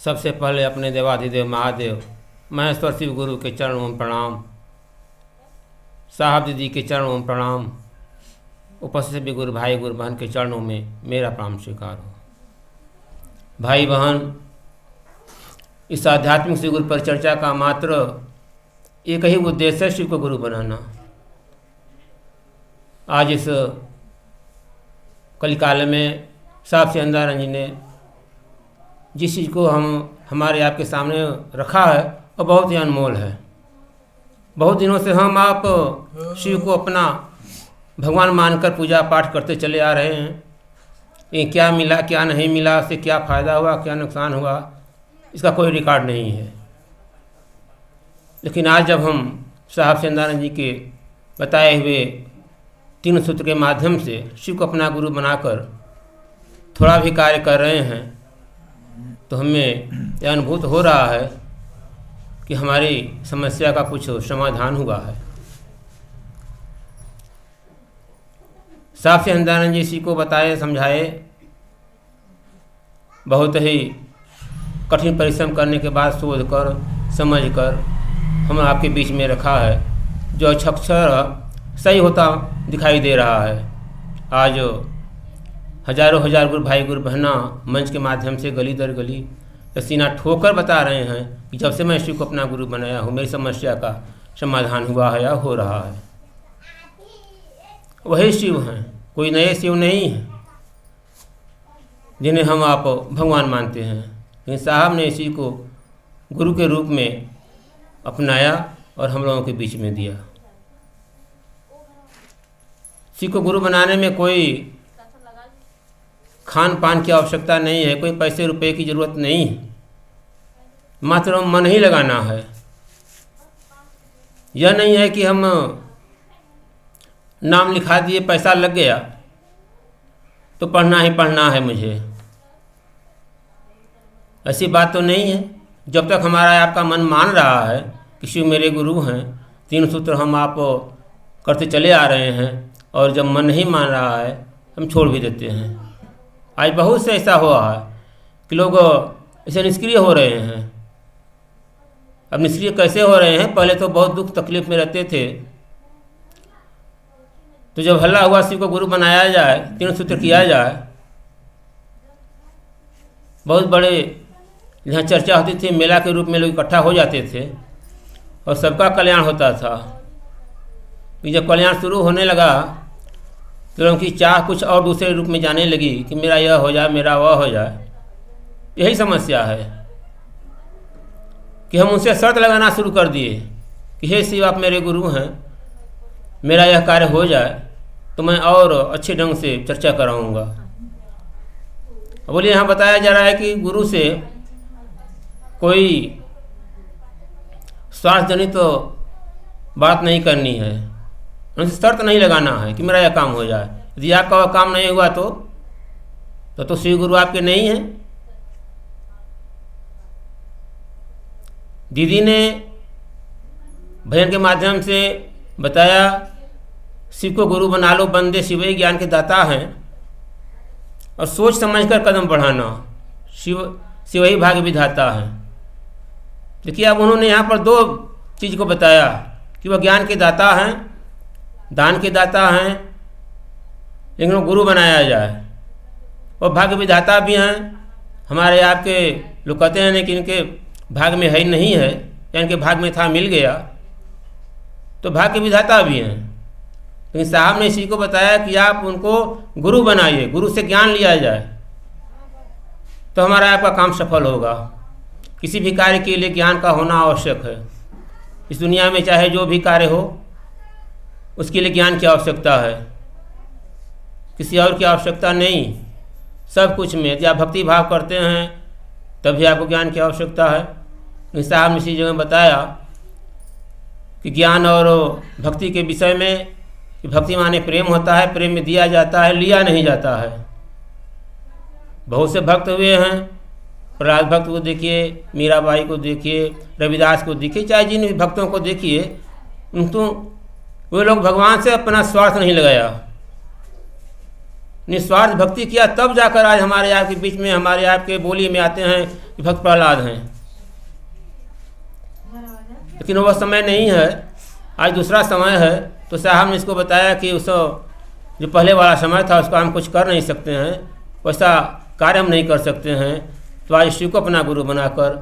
सबसे पहले अपने देवाधिदेव महादेव महेश्वर शिव गुरु के चरणों में प्रणाम। साहब दीदी के चरणों में प्रणाम। उपस्थित भी गुरु भाई गुरु बहन के चरणों में मेरा प्रणाम स्वीकार हो। भाई बहन, इस आध्यात्मिक शिव गुरु परिचर्चा का मात्र एक ही उद्देश्य है, शिव को गुरु बनाना। आज इस कलिकाल में साहब सिकंदरानंद जी ने जिस चीज़ को हमारे आपके सामने रखा है वो बहुत ही अनमोल है। बहुत दिनों से हम आप शिव को अपना भगवान मानकर पूजा पाठ करते चले आ रहे हैं। ये क्या मिला क्या नहीं मिला, उससे क्या फ़ायदा हुआ क्या नुकसान हुआ, इसका कोई रिकॉर्ड नहीं है। लेकिन आज जब हम साहब सिकंदरानंद जी के बताए हुए 3 सूत्र के माध्यम से शिव को अपना गुरु बनाकर थोड़ा भी कार्य कर रहे हैं तो हमें यह अनुभूत हो रहा है कि हमारी समस्या का कुछ समाधान हुआ है। साहब सिकंदरानंद जी इसी को बताए समझाए, बहुत ही कठिन परिश्रम करने के बाद सोच कर समझ कर हम आपके बीच में रखा है, जो अक्षर सही होता दिखाई दे रहा है। आज हजारों हजार गुरु भाई गुरु बहना मंच के माध्यम से गली दर गली सीना ठोकर बता रहे हैं कि जब से मैं शिव को अपना गुरु बनाया हूँ मेरी समस्या का समाधान हुआ है या हो रहा है। वही शिव हैं, कोई नए शिव नहीं है जिन्हें हम आप भगवान मानते हैं। लेकिन साहब ने इसी को गुरु के रूप में अपनाया और हम लोगों के बीच में दिया। शिव को गुरु बनाने में कोई खान पान की आवश्यकता नहीं है, कोई पैसे रुपए की ज़रूरत नहीं है, मात्र मन ही लगाना है। यह नहीं है कि हम नाम लिखा दिए पैसा लग गया तो पढ़ना ही पढ़ना है मुझे, ऐसी बात तो नहीं है। जब तक हमारा आपका मन मान रहा है कि शिव मेरे गुरु हैं, 3 सूत्र हम आप करते चले आ रहे हैं, और जब मन नहीं मान रहा है हम छोड़ भी देते हैं। आज बहुत से ऐसा हुआ है कि लोग ऐसे निष्क्रिय हो रहे हैं। अब निष्क्रिय कैसे हो रहे हैं? पहले तो बहुत दुख तकलीफ में रहते थे, तो जब हल्ला हुआ शिव को गुरु बनाया जाए, 3 सूत्र किया जाए, बहुत बड़े यहाँ चर्चा होती थी, मेला के रूप में लोग इकट्ठा हो जाते थे और सबका कल्याण होता था। जब कल्याण शुरू होने लगा तो उनकी चाह कुछ और दूसरे रूप में जाने लगी कि मेरा यह हो जाए मेरा वह हो जाए। यही समस्या है कि हम उनसे शर्त लगाना शुरू कर दिए कि हे शिव आप मेरे गुरु हैं, मेरा यह कार्य हो जाए तो मैं और अच्छे ढंग से चर्चा कराऊंगा। बोलिए, यहाँ बताया जा रहा है कि गुरु से कोई स्वार्थ जनित तो बात नहीं करनी है, उनसे शर्त नहीं लगाना है कि मेरा यह काम हो जाए। यदि आपका वह काम नहीं हुआ तो शिव गुरु आपके नहीं हैं। दीदी ने भजन के माध्यम से बताया शिव को गुरु बना लो, बंदे शिव ही ज्ञान के दाता हैं, और सोच समझकर कदम बढ़ाना, शिव ही भाग्य विधाता हैं। देखिए, अब उन्होंने यहाँ पर 2 चीज़ को बताया कि वह ज्ञान के दाता हैं, दान के दाता हैं, लेकिन वो गुरु बनाया जाए। वो भाग्य विधाता भी हैं। हमारे आपके लोग कहते हैं कि इनके भाग्य में है नहीं है, या इनके भाग्य में था मिल गया, तो भाग्य विधाता भी हैं। लेकिन साहब ने इसी को बताया कि आप उनको गुरु बनाइए, गुरु से ज्ञान लिया जाए तो हमारा आपका काम सफल होगा। किसी भी कार्य के लिए ज्ञान का होना आवश्यक है। इस दुनिया में चाहे जो भी कार्य हो उसके लिए ज्ञान की आवश्यकता है, किसी और की आवश्यकता नहीं। सब कुछ में यदि आप भक्ति भाव करते हैं तभी आपको ज्ञान की आवश्यकता है। साहब ने इसी जगह बताया कि ज्ञान और भक्ति के विषय में कि भक्ति माने प्रेम होता है, प्रेम में दिया जाता है, लिया नहीं जाता है। बहुत से भक्त हुए हैं, प्रहलाद भक्त को देखिए, मीराबाई को देखिए, रविदास को देखिए, चाहे जिन भी भक्तों को देखिए, उनको वे लोग भगवान से अपना स्वार्थ नहीं लगाया, निस्वार्थ भक्ति किया, तब जाकर आज हमारे आपके बीच में, हमारे आपके बोली में आते हैं कि भक्त प्रहलाद हैं। लेकिन वह समय नहीं है, आज दूसरा समय है। तो साहब ने इसको बताया कि उस जो पहले वाला समय था उसका हम कुछ कर नहीं सकते हैं, वैसा कार्य हम नहीं कर सकते हैं। तो आज शिव को अपना गुरु बनाकर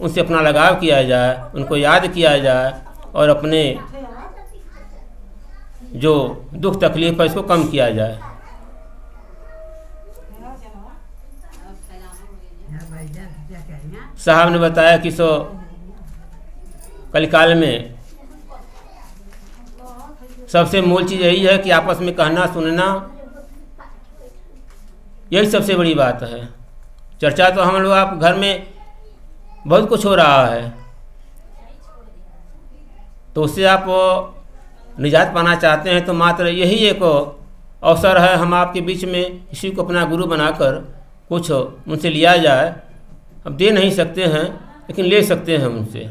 उनसे अपना लगाव किया जाए, उनको याद किया जाए और अपने जो दुख तकलीफ है इसको कम किया जाए। साहब ने बताया कि सो कलिकाल में सबसे मूल चीज़ यही है कि आपस में कहना सुनना, यही सबसे बड़ी बात है। चर्चा तो हम लोग आप घर में बहुत कुछ हो रहा है, तो उससे आप निजात पाना चाहते हैं तो मात्र यही एक अवसर है, हम आपके बीच में किसी को अपना गुरु बनाकर कुछ उनसे लिया जाए। अब दे नहीं सकते हैं लेकिन ले सकते हैं उनसे।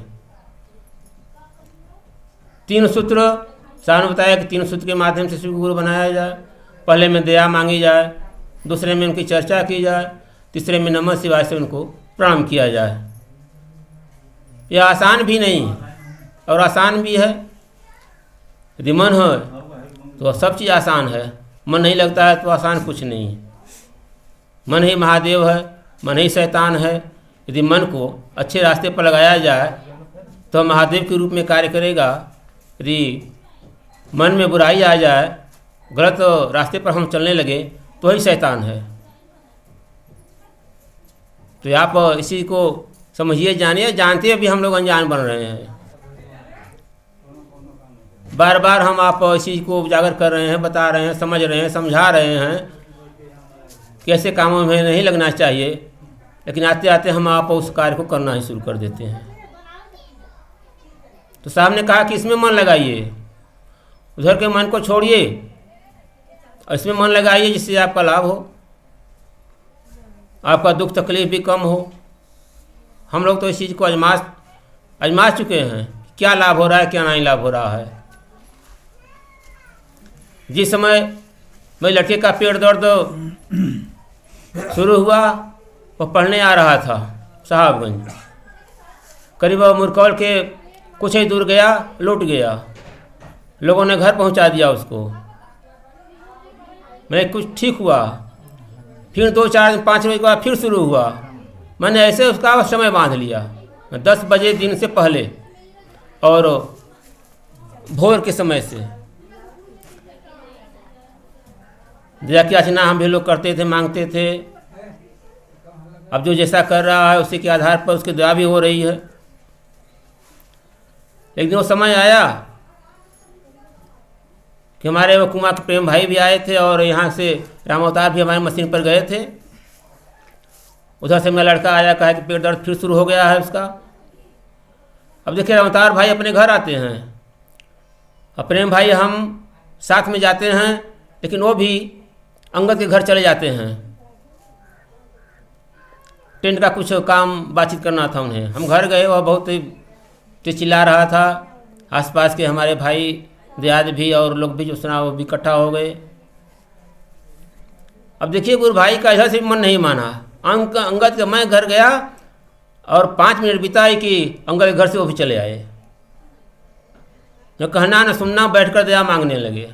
3 सूत्र साहब ने बताया कि 3 सूत्र के माध्यम से शिव को गुरु बनाया जाए। पहले में दया मांगी जाए, दूसरे में उनकी चर्चा की जाए, तीसरे में नमः शिवाय से उनको प्रणाम किया जाए। यह आसान भी नहीं और आसान भी है। यदि मन है तो सब चीज़ आसान है, मन नहीं लगता है तो आसान कुछ नहीं है। मन ही महादेव है, मन ही शैतान है। यदि मन को अच्छे रास्ते पर लगाया जाए तो महादेव के रूप में कार्य करेगा। यदि मन में बुराई आ जाए, गलत रास्ते पर हम चलने लगे तो ही शैतान है। तो आप इसी को समझिए, जानिए। जानते हुए भी हम लोग अनजान बन रहे हैं। बार बार हम आप इसी को उजागर कर रहे हैं, बता रहे हैं, समझ रहे हैं, समझा रहे हैं कि ऐसे कामों में नहीं लगना चाहिए, लेकिन आते आते हम आप उस कार्य को करना ही शुरू कर देते हैं। तो साहब ने कहा कि इसमें मन लगाइए, उधर के मन को छोड़िए और इसमें मन लगाइए जिससे आपका लाभ हो, आपका दुख तकलीफ भी कम हो। हम लोग तो इस चीज़ को आजमा चुके हैं, क्या लाभ हो रहा है क्या नहीं लाभ हो रहा है। जिस समय मेरे लड़के का पेट दर्द शुरू हुआ, वो पढ़ने आ रहा था साहबगंज, करीब मुरकौल के कुछ ही दूर गया, लौट गया। लोगों ने घर पहुंचा दिया उसको। मैं कुछ ठीक हुआ, फिर 2 4 5 बजे के बाद फिर शुरू हुआ। मैंने ऐसे उसका समय बांध लिया 10 बजे दिन से पहले और भोर के समय से। जाके अर्चना हम भी लोग करते थे, मांगते थे। अब जो जैसा कर रहा है उसी के आधार पर उसकी दुआ भी हो रही है। एक दिन वो समय आया कि हमारे वो कुमार के प्रेम भाई भी आए थे और यहाँ से राम अवतार भी हमारे मशीन पर गए थे। उधर से मेरा लड़का आया, कहा कि पेट दर्द फिर शुरू हो गया है उसका। अब देखिए राम अवतार भाई अपने घर आते हैं और प्रेम भाई हम साथ में जाते हैं, लेकिन वो भी अंगद के घर चले जाते हैं। टेंट का कुछ काम बातचीत करना था उन्हें। हम घर गए, वह बहुत ही चिल्ला रहा था। आसपास के हमारे भाई दियाद भी और लोग भी जो सुना वो भी इकट्ठा हो गए। अब देखिए गुरु भाई का इधर से मन नहीं माना। अंगद के मैं घर गया और 5 मिनट बिताए कि अंगद के घर से वो भी चले आए। जो कहना न सुनना, बैठकर दया मांगने लगे।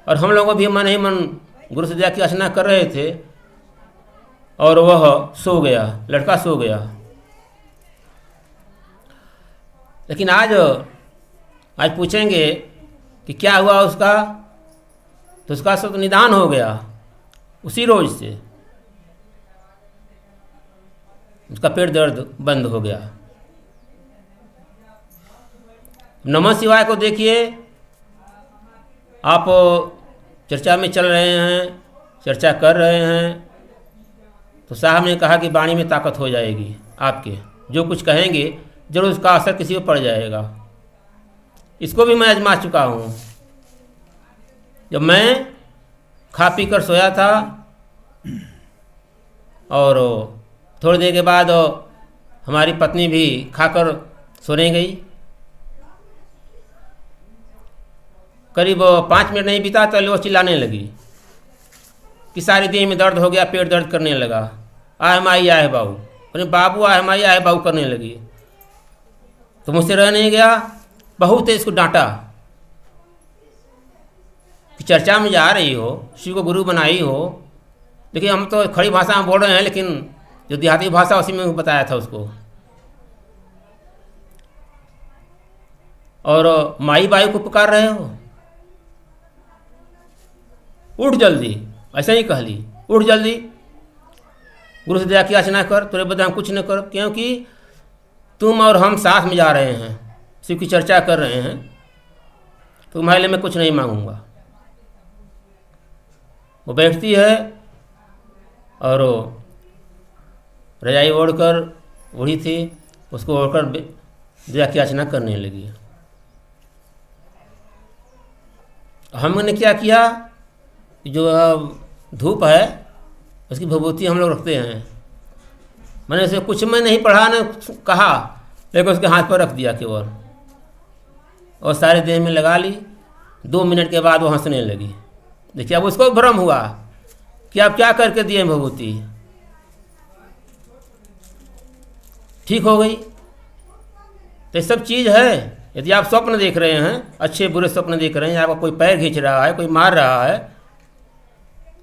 और हम लोगों भी मन ही मन गुरु से दया की अर्चना कर रहे थे और वह सो गया, लड़का सो गया। लेकिन आज पूछेंगे कि क्या हुआ उसका, तो उसका सब निदान हो गया उसी रोज से। उसका पेट दर्द बंद हो गया। नमः शिवाय को देखिए, आप चर्चा में चल रहे हैं, चर्चा कर रहे हैं, तो साहब ने कहा कि वाणी में ताकत हो जाएगी आपके। जो कुछ कहेंगे जरूर उसका असर किसी पर पड़ जाएगा। इसको भी मैं आजमा चुका हूँ। जब मैं खा पी कर सोया था और थोड़ी देर के बाद हमारी पत्नी भी खाकर सोने गई। करीब 5 मिनट नहीं बीता तो वो चिल्लाने लगी कि सारी देह में दर्द हो गया, पेट दर्द करने लगा, आह माई आह बाबू, अरे बाबू आह माई आह बाबू करने लगी। तो मुझसे रह नहीं गया, बहुत इसको डांटा कि चर्चा में जा रही हो, शिव को गुरु बनाई हो, लेकिन हम तो खड़ी भाषा में बोल रहे हैं, लेकिन जो देहाती भाषा उसी में बताया था उसको। और माई बाई को पुकार रहे हो, उठ जल्दी, ऐसा ही कह ली, उठ जल्दी, गुरु से दया की याचना कर, तेरे बदले हम कुछ न कर, क्योंकि तुम और हम साथ में जा रहे हैं, शिव की चर्चा कर रहे हैं, तुम्हारे लिए मैं कुछ नहीं मांगूंगा। वो बैठती है और रजाई ओढ़कर, ओढ़ी थी उसको ओढ़कर दया की याचना करने लगी। हमने क्या किया, जो धूप है उसकी भभूति हम लोग रखते हैं, मैंने उसे कुछ में नहीं पढ़ा न कहा, लेकिन उसके हाथ पर रख दिया केवल, और सारे देह में लगा ली। 2 मिनट के बाद वो हंसने लगी। देखिए अब उसको भ्रम हुआ कि आप क्या करके दिए भभूति, ठीक हो गई। तो ये सब चीज़ है। यदि आप स्वप्न देख रहे हैं, अच्छे बुरे स्वप्न देख रहे हैं, आपका कोई पैर खींच रहा है, कोई मार रहा है,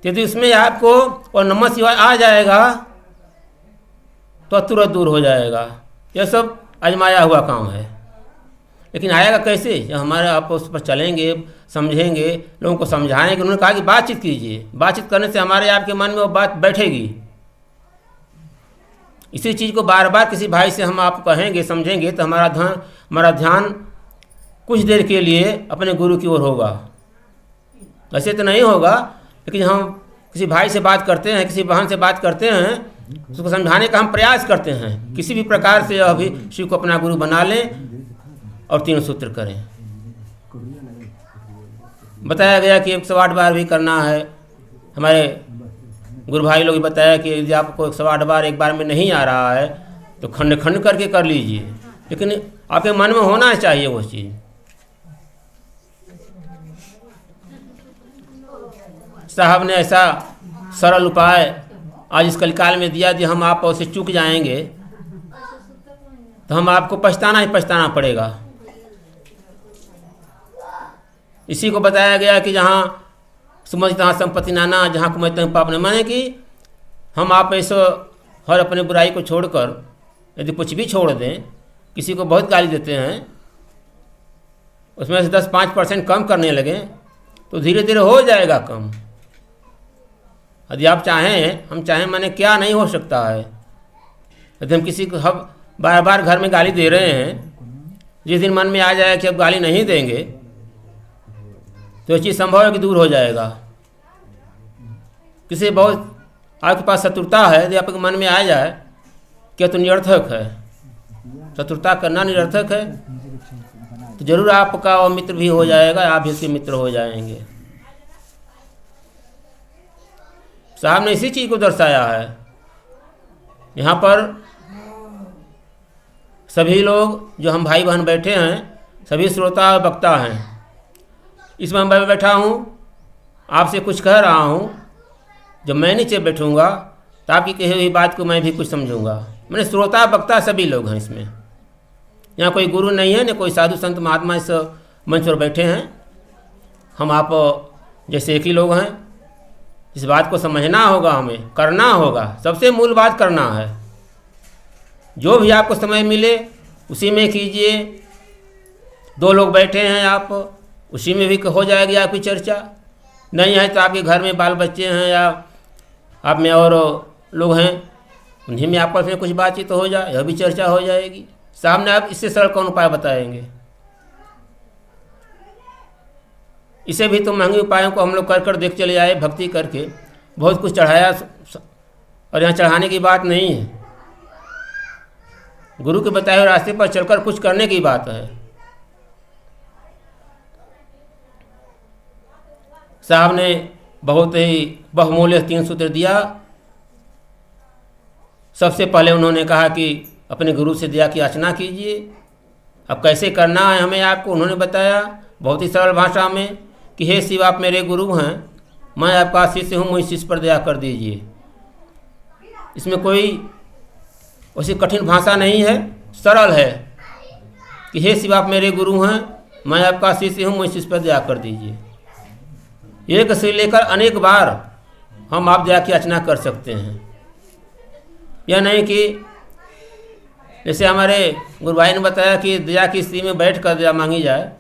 तो यदि उसमें आपको और नमः शिवाय आ जाएगा तो तुरंत दूर हो जाएगा। यह सब आजमाया हुआ काम है। लेकिन आएगा कैसे, जब हमारे आप उस पर चलेंगे, समझेंगे, लोगों को समझाएंगे। उन्होंने कहा कि बातचीत कीजिए, बातचीत करने से हमारे आपके मन में वो बात बैठेगी। इसी चीज़ को बार बार किसी भाई से हम आप कहेंगे, समझेंगे, तो हमारा ध्यान कुछ देर के लिए अपने गुरु की ओर होगा। ऐसे तो नहीं होगा, लेकिन हम किसी भाई से बात करते हैं, किसी बहन से बात करते हैं, उसको समझाने का हम प्रयास करते हैं, किसी भी प्रकार से अभी शिव को अपना गुरु बना लें और 3 सूत्र करें। बताया गया कि 108 बार भी करना है। हमारे गुरु भाई लोग बताया कि यदि आपको 108 बार एक बार में नहीं आ रहा है तो खंड खंड करके कर लीजिए, लेकिन आपके मन में होना चाहिए वो चीज़। साहब ने ऐसा सरल उपाय आज इस कलिकाल में दिया, यदि हम आप उसे चूक जाएंगे तो हम आपको पछताना ही पछताना पड़ेगा। इसी को बताया गया कि जहाँ सुमति तहाँ संपत्ति नाना, जहाँ कुमति तहाँ पाप न, माने कि हम आप ऐसे हर अपने बुराई को छोड़कर यदि कुछ भी छोड़ दें, किसी को बहुत गाली देते हैं, उसमें से 10-5% कम करने लगें तो धीरे धीरे हो जाएगा कम। यदि आप चाहें, हम चाहें, माने क्या नहीं हो सकता है। यदि हम किसी को हम बार बार घर में गाली दे रहे हैं, जिस दिन मन में आ जाए कि अब गाली नहीं देंगे तो ये चीज़ संभव है कि दूर हो जाएगा। किसी बहुत आपके पास शत्रुता है, यदि आपके मन में आ जाए क्या तो निरर्थक है, शत्रुता करना निरर्थक है, तो जरूर आपका वो मित्र भी हो जाएगा, आप भी उसके मित्र हो जाएंगे। साहब ने इसी चीज़ को दर्शाया है। यहाँ पर सभी लोग जो हम भाई बहन बैठे हैं, सभी श्रोता और वक्ता हैं। इसमें मैं बैठा हूँ, आपसे कुछ कह रहा हूँ, जब मैं नीचे बैठूँगा तो आपकी कही हुई बात को मैं भी कुछ समझूंगा। मैंने श्रोता वक्ता सभी लोग हैं इसमें। यहाँ कोई गुरु नहीं है, न कोई साधु संत महात्मा इस मंच पर बैठे हैं। हम आप जैसे एक ही लोग हैं। इस बात को समझना होगा, हमें करना होगा। सबसे मूल बात करना है। जो भी आपको समय मिले उसी में कीजिए। 2 लोग बैठे हैं, आप उसी में भी हो जाएगी आपकी चर्चा। नहीं है तो आपके घर में बाल बच्चे हैं या आप में और लोग हैं, उन्हीं में आपस में कुछ बातचीत हो जाए, यह भी चर्चा हो जाएगी। सामने आप इससे सरल कौन उपाय बताएंगे। इसे भी तो महंगे उपायों को हम लोग कर कर देख चले आए, भक्ति करके बहुत कुछ चढ़ाया, और यहाँ चढ़ाने की बात नहीं है। गुरु के बताए हुए रास्ते पर चलकर कुछ करने की बात है। साहब ने बहुत ही बहुमूल्य 3 सूत्र दिया। सबसे पहले उन्होंने कहा कि अपने गुरु से दया की याचना कीजिए। अब कैसे करना है हमें आपको उन्होंने बताया बहुत ही सरल भाषा में कि हे शिव, आप मेरे गुरु हैं, मैं आपका शिष्य हूँ, मुझ शिष्य पर दया कर दीजिए। इसमें कोई वैसी कठिन भाषा नहीं है, सरल है कि हे शिव आप मेरे गुरु हैं, मैं आपका शिष्य हूँ, मुझ शिष्य पर दया कर दीजिए। एक से लेकर अनेक बार हम आप दया की याचना कर सकते हैं। यह नहीं कि जैसे हमारे गुरु भाई ने बताया कि दया की स्थिति में बैठ कर दया मांगी जाए।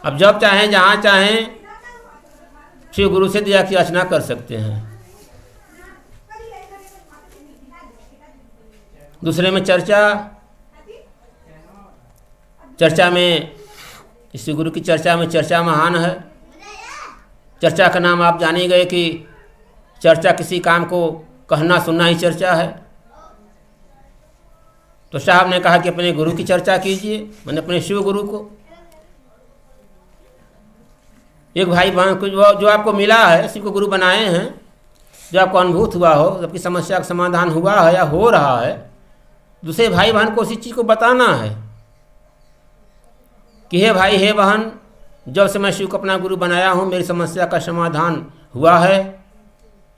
अब जब चाहें जहाँ चाहें शिव गुरु से दया की याचना कर सकते हैं। दूसरे में चर्चा में शिव गुरु की चर्चा में चर्चा महान है। चर्चा का नाम आप जाने गए कि चर्चा किसी काम को कहना सुनना ही चर्चा है। तो साहब ने कहा कि अपने गुरु की चर्चा कीजिए, मैंने अपने शिव गुरु को। एक भाई बहन को जो आपको मिला है, शिव को गुरु बनाए हैं, जो आपको अनुभूत हुआ हो, आपकी समस्या का समाधान हुआ है या हो रहा है, दूसरे भाई बहन को उसी चीज़ को बताना है कि हे भाई हे बहन, जब से मैं शिव को अपना गुरु बनाया हूँ मेरी समस्या का समाधान हुआ है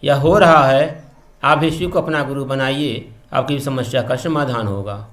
या हो रहा है, आप भी शिव को अपना गुरु बनाइए, आपकी समस्या का समाधान होगा।